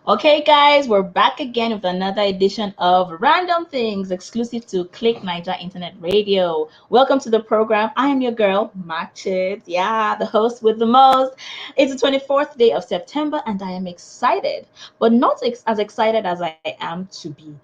Okay, guys, we're back again with another edition of Random Things exclusive to Click Naija Internet Radio. Welcome to the program. I am your girl, Makcit. Yeah, the host with the most. It's the 24th day of September, and I am excited, but not as excited as I am to be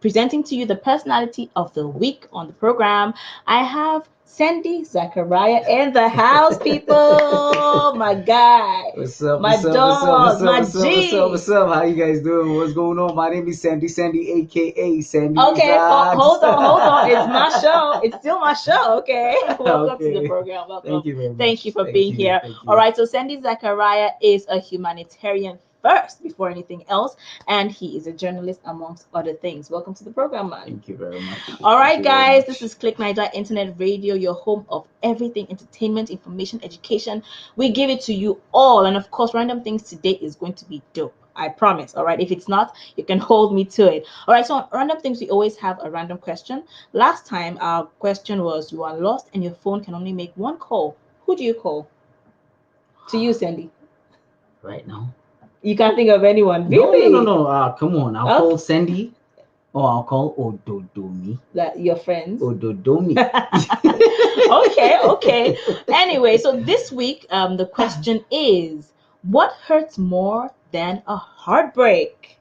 presenting to you the personality of the week on the program. I have Sendi Zachariah in the house, people. My guy, What's up? my What's up? What's up? dog, What's up? my What's up? What's up? G. What's up? How you guys doing? What's going on? My name is Sandy, aka Sendi Okay, Zax. hold on. It's my show. It's still my show. Okay. Welcome to the Okay. program. Welcome. Thank you very Thank much. you for Thank being you. here. Thank All you. right. So Sandy Zachariah is a humanitarian first before anything else, and he is a journalist amongst other things. Welcome to the program, man. Thank you very much. All right, Thank you very guys. much. This is Click Naija Internet Radio, your home of everything entertainment, information, education. We give it to you all, and of course, Random Things today is going to be dope. I promise. All right. If it's not, you can hold me to it. All right. So on Random Things, we always have a random question. Last time, our question was: you are lost and your phone can only make one call. Who do you call? To you, Sandy. Right now? You can't think of anyone. No, Really? no. Come on. I'll Okay. call Sandy, or I'll call Ododomi. Like your friends. Ododomi. Okay. Anyway, so this week, the question is, what hurts more than a heartbreak?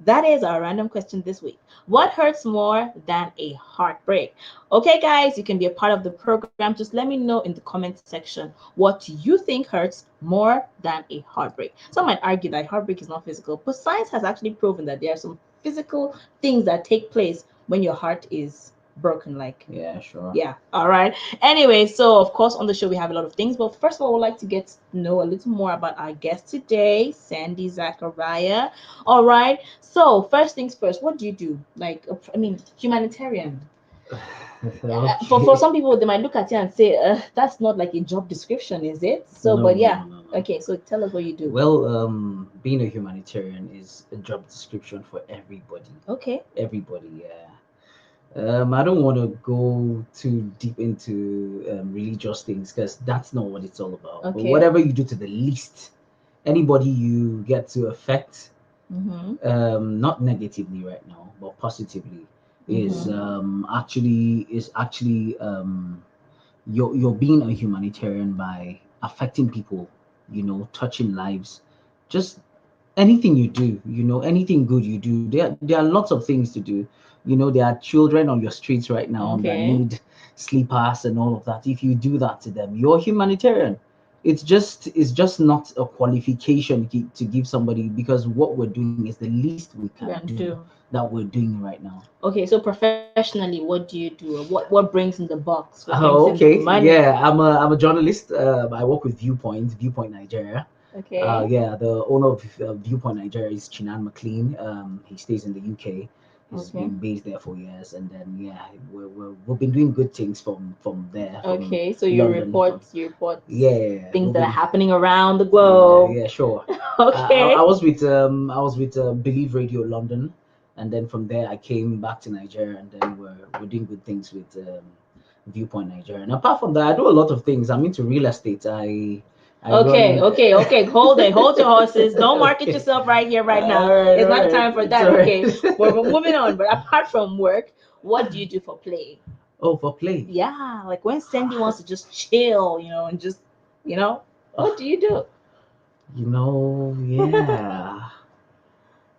That is our random question this week. What hurts more than a heartbreak? Okay, guys, you can be a part of the program. Just let me know in the comment section what you think hurts more than a heartbreak. Some might argue that heartbreak is not physical, but science has actually proven that there are some physical things that take place when your heart is broken, like Yeah, sure. yeah. All right. Anyway, so of course on the show we have a lot of things, but first of all, we'd like to get to know a little more about our guest today, Sendi Zachariah. All right. So first things first, what do you do? Like, I mean, humanitarian. For some people, they might look at you and say, "That's not like a job description, is it?" So, No, but no, yeah. no. Okay. So tell us what you do. Well, being a humanitarian is a job description for everybody. Okay. Everybody, yeah. I don't want to go too deep into religious things because that's not what it's all about. But Okay. whatever you do to the least, anybody you get to affect, not negatively right now, but positively, is actually you're being a humanitarian by affecting people, touching lives, just anything you do, anything good you do. There are lots of things to do. There are children on your streets right now that Okay. need sleepers and all of that. If you do that to them, you're a humanitarian. It's just not a qualification to give somebody, because what we're doing is the least we can do that we're doing right now. Okay, so professionally, what do you do? What brings in the box? What Oh, brings in the okay. money? Yeah, I'm a journalist. I work with Viewpoint Nigeria. Okay. Yeah, the owner of Viewpoint Nigeria is Chinan McLean. He stays in the UK. He's Okay. been based there for years, and then yeah, we've been doing good things from there. From Okay, so you London, report yeah, things we've that are been, happening around the globe. yeah, sure. Okay. I was with Believe Radio London, and then from there I came back to Nigeria, and then we're doing good things with Viewpoint Nigeria. And apart from that, I do a lot of things. I'm into real estate. I Okay, run. okay. Hold your horses. Don't market yourself right here, right now. Alright, It's not alright. time for It's that. alright. Okay, we're moving on. But apart from work, what do you do for play? Oh, for play. Yeah, like when Sandy wants to just chill, and just, what do you do? Yeah.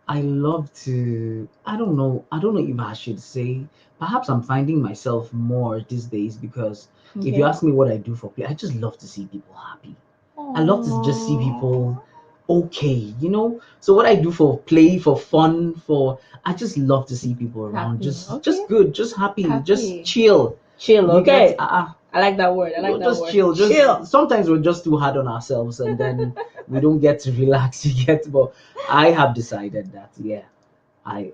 I love to. I don't know if I should say. Perhaps I'm finding myself more these days, because if you Okay. ask me what I do for play, I just love to see people happy. I love to just see people okay. So what I do for play, for fun, I just love to see people around, Happy. just Okay. just good, just happy, just Happy. chill. Chill. You Okay. get I like that word. I like that just word. chill. Just Chill. sometimes we're just too hard on ourselves, and then we don't get to relax. You get, but I have decided that yeah, I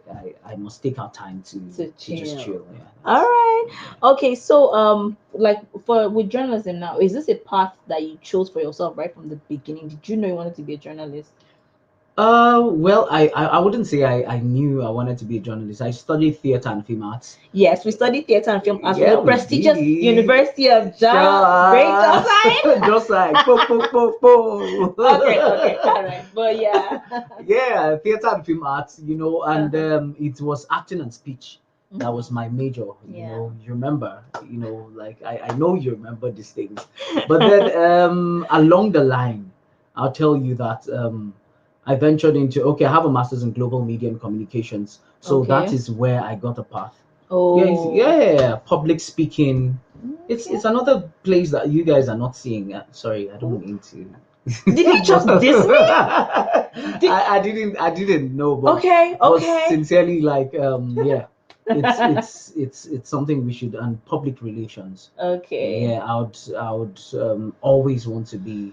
must take our time to just chill. Yeah. All right. Okay. So like for with journalism now, is this a path that you chose for yourself right from the beginning? Did you know you wanted to be a journalist? Well, I wouldn't say I knew I wanted to be a journalist. I studied theater and film arts. Yes, we studied theater and film arts from Yeah, the we prestigious did. University of Great Just, Side. just like po po po po. Okay, all right, but yeah. Yeah, theater and film arts, and Uh-huh. it was acting and speech. That was Mhm. my major. Yeah. You remember, like I know you remember these things. But then along the line, I'll tell you that I ventured into, okay, I have a master's in global media and communications. So that Okay. is where I got a path. Yeah, Oh. yeah, public speaking. Okay. It's another place that you guys are not seeing. Sorry, I don't mean to. Did you just diss me? Did... I didn't know, Okay, but okay. sincerely, like yeah, it's something we should, and public relations. Okay. Yeah, I would always want to be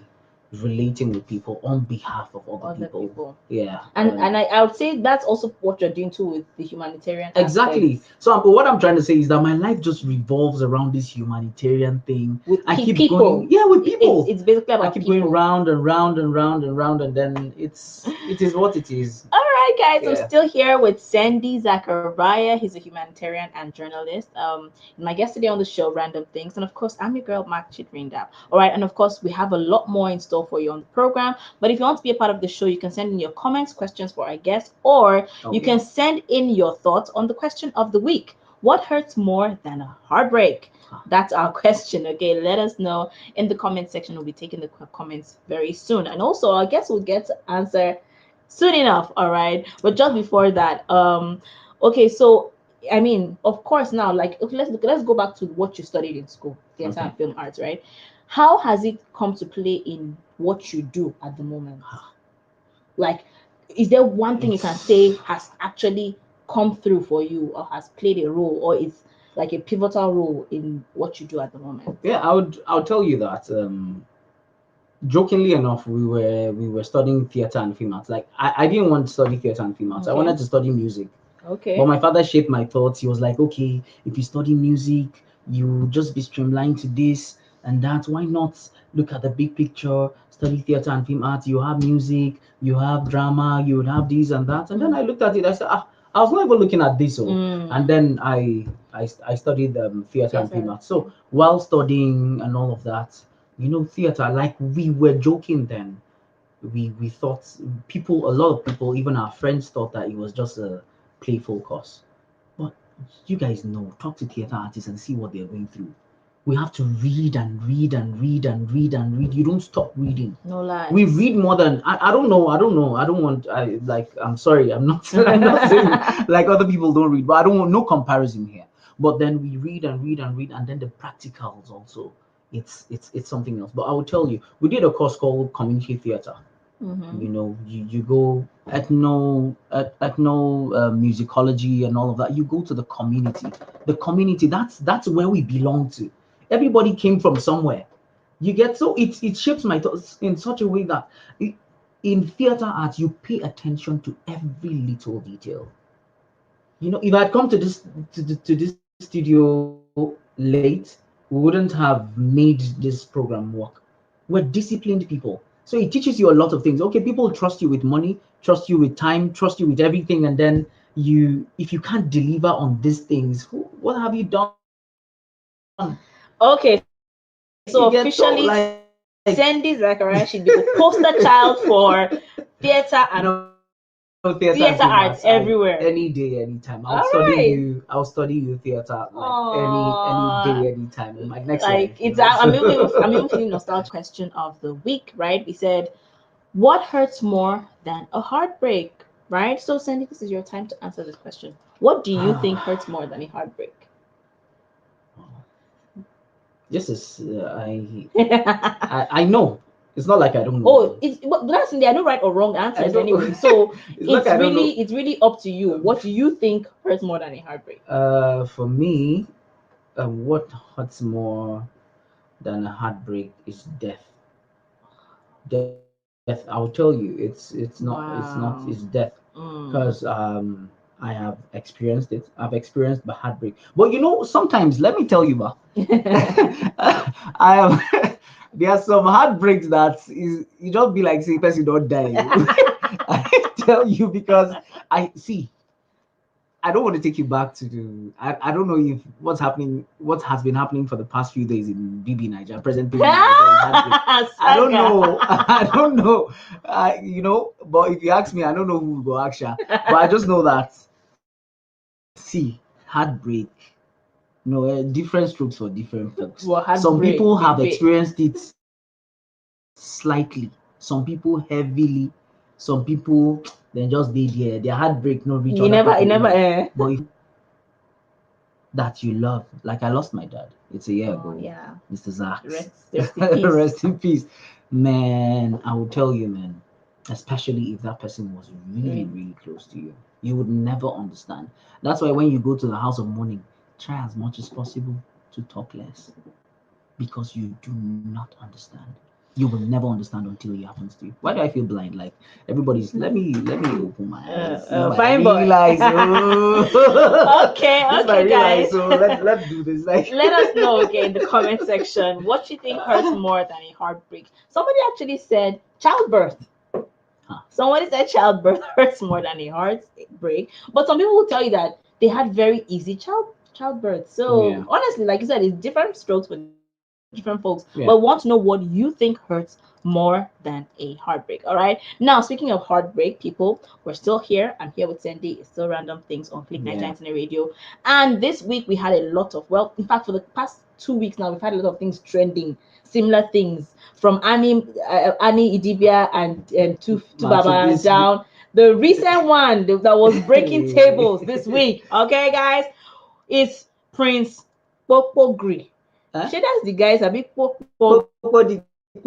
relating with people on behalf of other Other people. people. Yeah, And I would say that's also what you're doing too with the humanitarian exactly. aspects So what I'm trying to say is that my life just revolves around this humanitarian thing. with I keep going, people. yeah, with It's people. it's basically I about keep going people. round and round and round and round, and then it is what it is. All right, guys, I'm Yeah. still here with Sendi Zachariah. He's a humanitarian and journalist. My guest today on the show, Random Things, and of course, I'm your girl, Makcit. All right, and of course, we have a lot more in store for you on the program. But if you want to be a part of the show, you can send in your comments, questions for our guests, or Oh you yeah. can send in your thoughts on the question of the week. What hurts more than a heartbreak? That's our question. Okay, let us know in the comment section. We'll be taking the comments very soon, and also I guess we'll get to answer soon enough. All right, but just before that, okay, so I mean, of course, now, like, okay, let's go back to what you studied in school, theater Okay. and film arts, right? How has it come to play in what you do at the moment? Like, is there one thing you can say It's has actually come through for you, or has played a role, or is like a pivotal role in what you do at the moment? yeah. I'll tell you that. Jokingly enough, we were studying theater and film arts. Like I didn't want to study theater and film arts. I Okay. wanted to study music. But Okay. my father shaped my thoughts. He was like, okay, if you study music, you just be streamlined to this and that. Why not look at the big picture, study theater and film arts? You have music, you have drama, you would have this and that. And then I looked at it, I said, I was not even looking at this. Oh. And Mm. then I studied theater and film Theater. arts. So while studying and all of that, theater, like we were joking then. We thought, a lot of people, even our friends, thought that it was just a playful course. But you guys know, talk to theater artists and see what they're going through. We have to read and read and read and read and read. You don't stop reading. No lies. We read more than I don't know. I don't know. I don't want. I'm sorry. I'm not. I'm not saying like other people don't read, but I don't want no comparison here. But then we read and read and read, and then the practicals also. It's something else. But I will tell you, we did a course called community theater. Mm-hmm. You go ethno musicology and all of that. You go to the community. That's where we belong to. Everybody came from somewhere. You get, so it shapes my thoughts in such a way that in theater arts you pay attention to every little detail. If I had come to this studio late, we wouldn't have made this program work. We're disciplined people. So it teaches you a lot of things. Okay, people trust you with money, trust you with time, trust you with everything, and then if you can't deliver on these things, what have you done? Okay, so officially, You get, so Sandy like Zachariah should be the poster child for theater and theater and film arts. theater arts everywhere. Any day, anytime. All right. I'll study you theater like any Aww. day, anytime in my next Like, life. it's I'm even So feeling nostalgic. Question of the week, right? We said, what hurts more than a heartbreak, right? So, Sandy, this is your time to answer this question. What do you think hurts more than a heartbreak? this is I know. It's not like I don't know. Oh, it's but that's there are no right or wrong I answers don't. anyway. So It's like I don't know. it's really up to you. What do you think hurts more than a heartbreak? For me, what hurts more than a heartbreak is death. Death. I will tell you, it's death. Wow. Because Mm. I have experienced it. I've experienced the heartbreak. But sometimes, let me tell you, I have there are some heartbreaks that is you just be like, see, person don't die. I tell you because I see. I don't want to take you back to the. I don't know if what has been happening for the past few days in BB Niger, present BB Niger is heartbreak. I don't Saga. know. I don't know. But if you ask me, I don't know who will go action. But I just know that, see, heartbreak. Different strokes for different folks. Well, Some heartbreak, people have baby. experienced it slightly, some people heavily, some people then just did there. Their heartbreak no reach You other never, you people never. own. But if that you love, like I lost my dad, it's a year Oh ago, yeah. Mr. Zax. Rest in peace. Rest in peace. Man, I will tell you, man, especially if that person was really, Mm. really close to you, you would never understand. That's why when you go to the house of mourning, try as much as possible to talk less, because you do not understand. You will never understand until it happens to you. Why do I feel blind? Like everybody's. Let me open my eyes. This is my Fine boy. real eyes. Oh. Okay, This is my okay, real eyes. guys. So let's do this. Like Let us know, okay, in the comment section what you think hurts more than a heartbreak. Somebody actually said childbirth. Huh. Somebody said childbirth hurts more than a heartbreak, but some people will tell you that they had very easy childbirth. So Yeah. honestly, like you said, it's different strokes for different folks. Yeah. But want to know what you think hurts more than a heartbreak. All right. Now, speaking of heartbreak, people, we're still here. I'm here with Sandy. It's still random things on Click Nigeria Yeah. Internet Radio. And this week we had a lot of, well, in fact, for the past 2 weeks now, we've had a lot of things trending, similar things from Annie Idibia and to Makcit, Baba this down. The recent one that was breaking tables this week, okay, guys, is Prince Popogri. huh? Shey that's the guys abi Popodi. You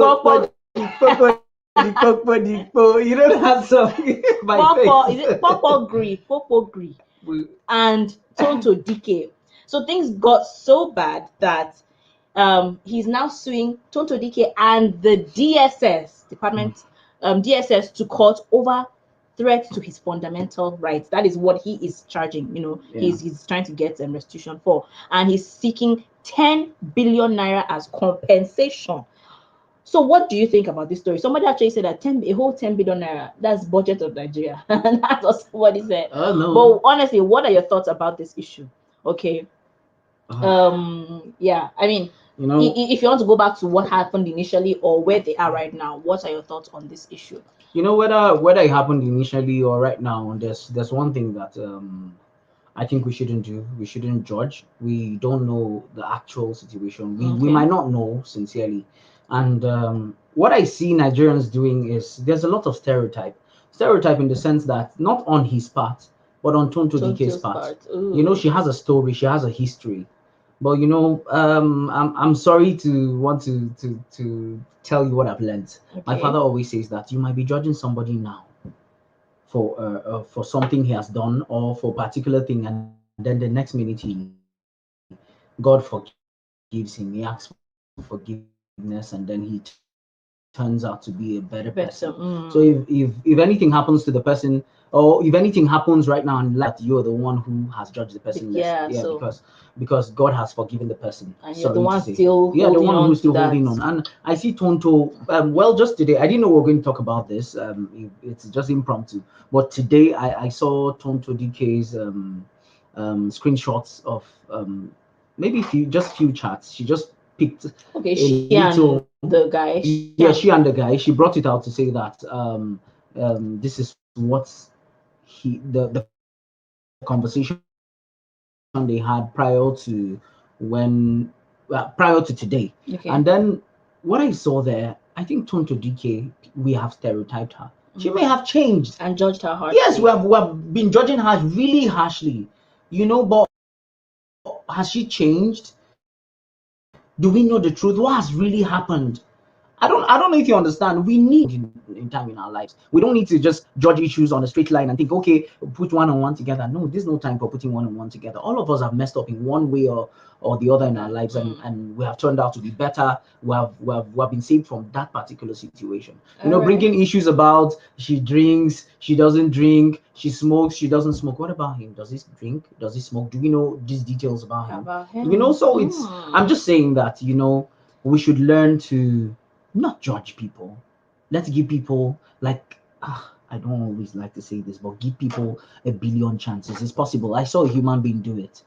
don't have some my Popo, face. is it Popogri and Tonto DK. So things got so bad that he's now suing Tonto DK and the DSS department, DSS, to court over threat to his fundamental rights. That is what he is charging. Yeah. He's trying to get restitution for, and he's seeking 10 billion naira as compensation. So what do you think about this story? Somebody actually said that a whole 10 billion naira, that's budget of Nigeria. That's what somebody said. Oh no. But honestly, what are your thoughts about this issue? Okay. Yeah, I mean, if you want to go back to what happened initially or where they are right now, what are your thoughts on this issue? Whether it happened initially or right now, there's one thing that I think we shouldn't do. We shouldn't judge. We don't know the actual situation. We Okay. might not know sincerely. And what I see Nigerians doing is there's a lot of stereotype in the sense that not on his part, but on Tonto DK's Tonto's part. part. Ooh. She has a story, she has a history. But I'm sorry to want to tell you what I've learned. My Okay. father always says that you might be judging somebody now for something he has done or for a particular thing, and then the next minute God forgives him. He asks for forgiveness, and then he turns out to be a better person. So if anything happens to the person, or if anything happens right now in life, that you're the one who has judged the person less, Yeah, because so God has forgiven the person. and Sorry you're to the one say, still yeah, the holding one on who's to still that. holding on. And I see Tonto. Well, just today, I didn't know we were going to talk about this. It's just impromptu, but today I saw Tonto DK's screenshots of maybe few chats. She just picked Okay, a she and little. the guy. Yeah, she and the guy. She brought it out to say that this is what the conversation they had prior to prior to today. Okay. And then what I saw there, I think Tonto DK, we have stereotyped her. She may have changed. And judged her harshly. Yes, we have been judging her really harshly, but has she changed? Do we know the truth? What has really happened? I don't know if you understand. We need in time in our lives. We don't need to just judge issues on a straight line and think, okay, put one on one together. No, there's no time for putting one on one together. All of us have messed up in one way or the other in our lives, and we have turned out to be better. We have been saved from that particular situation. Bringing issues about she drinks, she doesn't drink, she smokes, she doesn't smoke. What about him? Does he drink? Does he smoke? Do we know these details about him? So it's. I'm just saying that we should learn to not judge people. Let's give people, like, I I don't always like to say this, but give people a billion chances. It's possible. I saw a human being do it.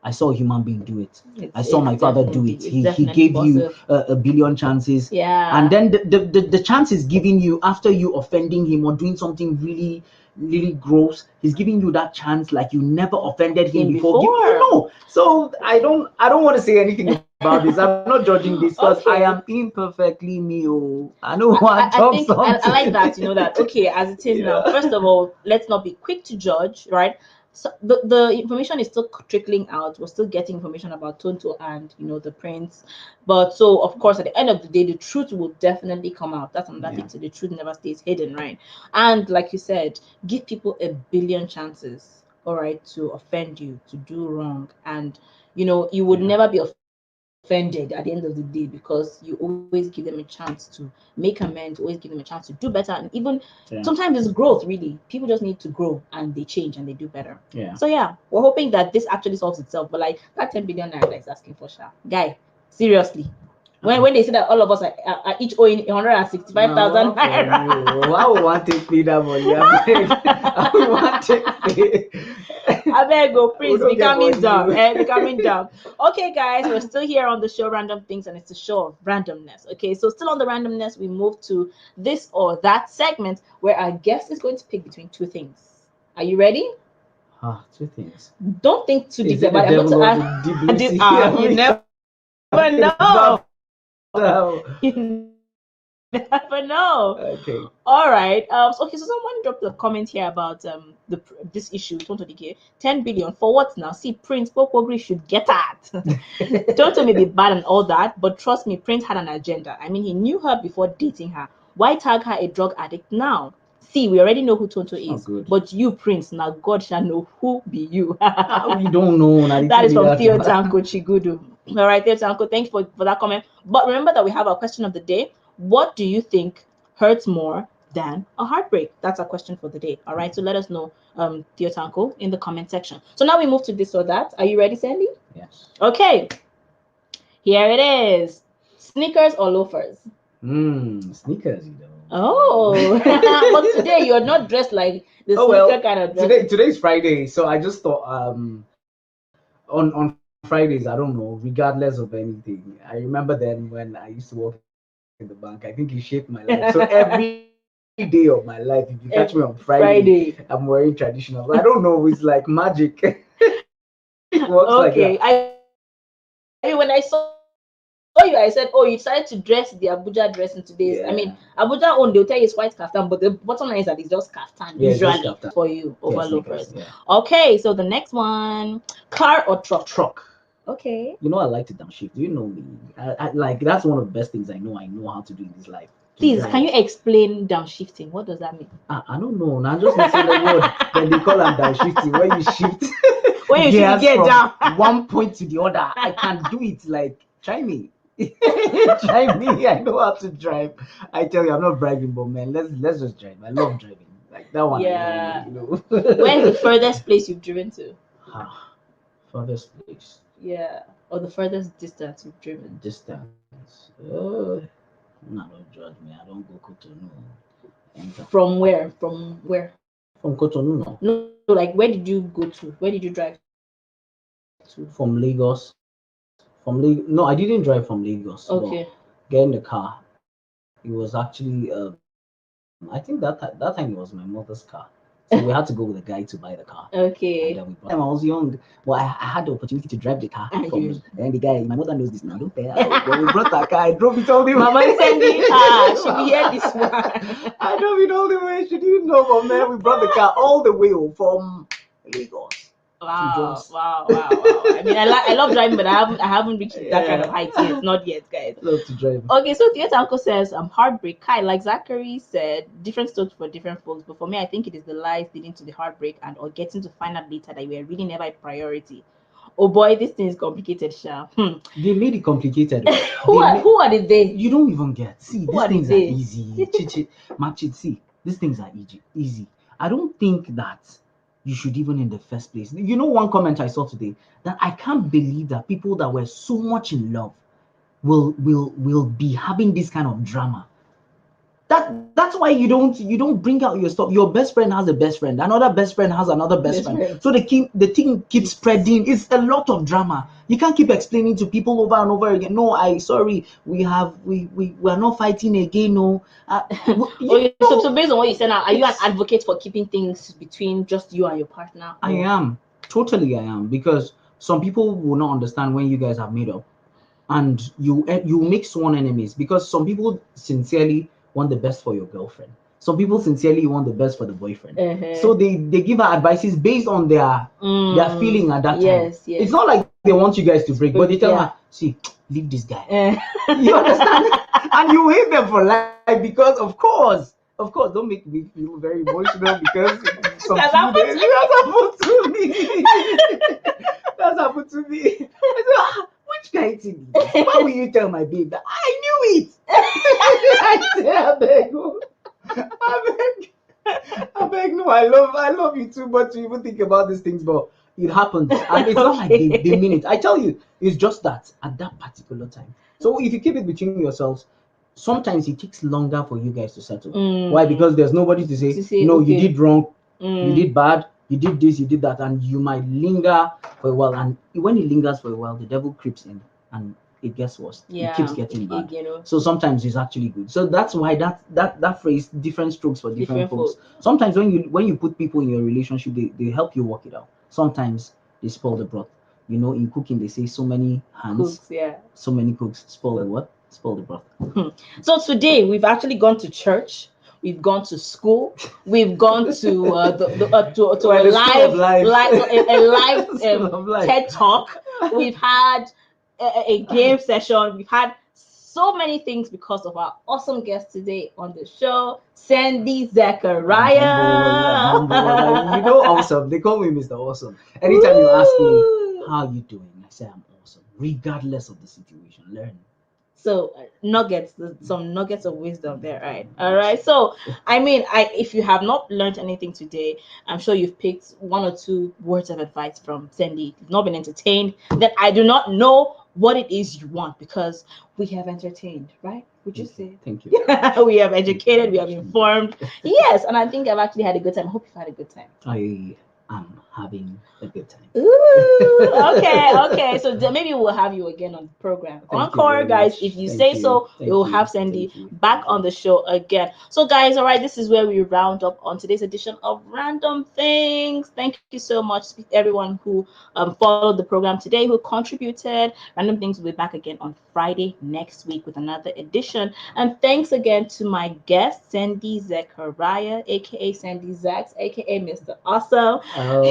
I saw a human being do it. I saw my father do it. He gave you a billion chances. Yeah. And then the chance is giving you after you offending him or doing something really, really gross. He's giving you that chance like you never offended him before. You know. So I don't want to say anything about this. I'm not judging this because I am imperfectly me. Oh, I know what I think I like that. You know that. Okay, as it is now. First of all, let's not be quick to judge, right? So the information is still trickling out. We're still getting information about Tonto and the prince, but so of course at the end of the day, the truth will definitely come out. That's another thing. So the truth never stays hidden, right? And like you said, give people a billion chances, all right, to offend you, to do wrong, and you would never be offended at the end of the day because you always give them a chance to make amends, always give them a chance to do better, and even sometimes it's growth. Really, people just need to grow and they change and they do better. So yeah, we're hoping that this actually solves itself. But like that 10 billion naira that is asking for, Sha, guy, seriously. When they say that all of us are each owing 165,000 naira. Why would one take me that money? I would want to I beg go, please be coming down. Be coming down. Okay, guys, we're still here on the show Random Things, and it's a show of randomness. Okay, so still on the randomness, we move to this or that segment where our guest is going to pick between two things. Are you ready? Two things. Don't think too deep about it. I'm going to ask. You never know. You never know. Okay. All right. So someone dropped a comment here about this issue. 10 billion for what now? See, Prince Pokogri should get that. Tonto may be bad and all that, but trust me, Prince had an agenda. I mean, he knew her before dating her. Why tag her a drug addict now? See, we already know who Tonto is, but you, Prince, now God shall know who be you. We don't know. That is from Theo Tanko Chigudu. All right, Theo Tanko, thanks for that comment. But remember that we have our question of the day. What do you think hurts more than a heartbreak? That's our question for the day. All right, so let us know, Theo Tanko, in the comment section. So now we move to this or that. Are you ready, Sandy? Yes. Okay. Here it is. Sneakers or loafers? Sneakers, Oh, but today you're not dressed like the sneaker kind of dress. Today's Friday, so I just thought on Fridays, I don't know, regardless of anything. I remember then when I used to work in the bank, I think it shaped my life. So every day of my life, if you catch me on Friday, I'm wearing traditional. I don't know, it's like magic. It works okay, like that. When I saw you, I said, oh, you decided to dress the Abuja dress in today's. I mean, Abuja own, they'll tell you it's white kaftan, but the bottom line is that it's just kaftan usually for you over loafers. Okay, so the next one, car or truck? Truck. Okay. You know, I like to downshift. You know me. I like that's one of the best things I know how to do in this life. Please, can you explain downshifting? What does that mean? I don't know. Now just listen the word. Then they call them downshifting. When you shift, when you shift, get down one point to the other. I can do it. Like try me. Try me. I know how to drive. I tell you, I'm not bragging, but man, let's just drive. I love driving. Like that one. Yeah. Where's the furthest place you've driven to? Furthest place. Yeah. Or the furthest distance you've driven. Distance. No, don't judge me. I don't go Cotonou. From where? From where? From Cotonou. No, like where did you go to? Where did you drive to? From Lagos. No, I didn't drive from Lagos. Okay. Get in the car. It was actually I think that time it was my mother's car. So we had to go with a guy to buy the car. Okay. And I was young. Well, I had the opportunity to drive the car. And the guy, my mother knows this now. Don't tell her. When we brought that car, I drove it all the way. Mama Sendi, she hear this one. I drove it all the way. She didn't know, but man, we brought the car all the way from Lagos. Wow. I mean, I love driving, but I haven't reached that kind of height yet. Not yet, guys. Love to drive. Okay, so Theatre Uncle says, heartbreak. Kai, like Zachary said, different strokes for different folks. But for me, I think it is the lies leading to the heartbreak or getting to find out later that you were really never a priority. Oh boy, this thing is complicated, Sha. They made it complicated. Who are they? You don't even get. See, these things are easy. Makcit, see, these things are easy. I don't think that you should even in the first place. You know, one comment I saw today that I can't believe that people that were so much in love will be having this kind of drama. That's why you don't bring out your stuff. Your best friend has a best friend, another best friend has another best Best friend. friend. So the thing keeps spreading. It's a lot of drama. You can't keep explaining to people over and over again. No, I sorry, we are not fighting again. No, you Okay, so know, based on what you said now, are you an it's advocate for keeping things between just you and your partner? I Or am totally I am because some people will not understand when you guys have made up and you make sworn enemies because some people sincerely want the best for your girlfriend. Some people sincerely want the best for the boyfriend. So they give her advices based on their feeling at that time. yes, yes. It's not like they want you guys to break, but they tell her, Yeah. see, leave this guy. Eh. You understand? And you hate them for life because of course, don't make me feel very emotional because some few That's days happened to that's happened to me. That's happened to me. I said, which kind thing is this? Why will you tell my babe that I knew it? I say, I beg, oh, I beg, I beg, no, I love you too much to even think about these things, but it happens, and it's not like they mean it. I tell you, it's just that at that particular time. So if you keep it between yourselves, sometimes it takes longer for you guys to settle. Why? Because there's nobody to say, no, you okay. did wrong, you did bad, you did this, you did that, and you might linger for a while. And when it lingers for a while, the devil creeps in and it gets worse. It keeps getting bad. So sometimes it's actually good. So that's why that phrase, different strokes for different folks. Sometimes when you put people in your relationship, they help you work it out. Sometimes they spoil the broth. In cooking they say so many hands, Cooks, yeah. so many cooks spoil the what? Spoil the broth. So today we've actually gone to church. We've gone to school. We've gone to to We're a the school of life. a live School of life. TED talk. We've had a game session. We've had so many things because of our awesome guest today on the show, Sendi Zachariah. Awesome. They call me Mr. Awesome. Anytime you ask me how you doing, I say I'm awesome, regardless of the situation. Learn. So some nuggets of wisdom there, right? All right. So I mean, if you have not learned anything today, I'm sure you've picked one or two words of advice from Sendi. If you've not been entertained, then I do not know what it is you want because we have entertained, right? Would you say? Thank you. We have educated, we have informed. Yes, and I think I've actually had a good time. I hope you've had a good time. I am having a good time. Ooh, okay. So maybe we'll have you again on the program. Encore, guys. If you say so, we will have Sendi back on the show again. So, guys, all right, this is where we round up on today's edition of Random Things. Thank you so much to everyone who followed the program today, who contributed. Random Things will be back again on Friday next week with another edition. And thanks again to my guest, Sendi Zachariah, aka Sendi Zax, aka Mr. Awesome,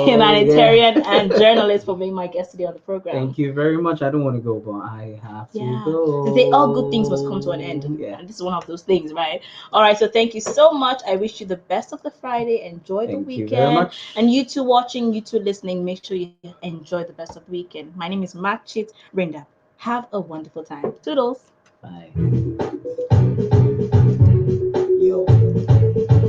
humanitarian and journalist, for being my guest today on the program. Thank you very much. I don't want to go, but I have to go. They say all good things must come to an end. Yeah. And this is one of those things, right? All right. So thank you so much. I wish you the best of the Friday. Enjoy the weekend. You very much. And you two watching, you two listening, make sure you enjoy the best of the weekend. My name is Makcit. Rinda. Have a wonderful time. Toodles. Bye.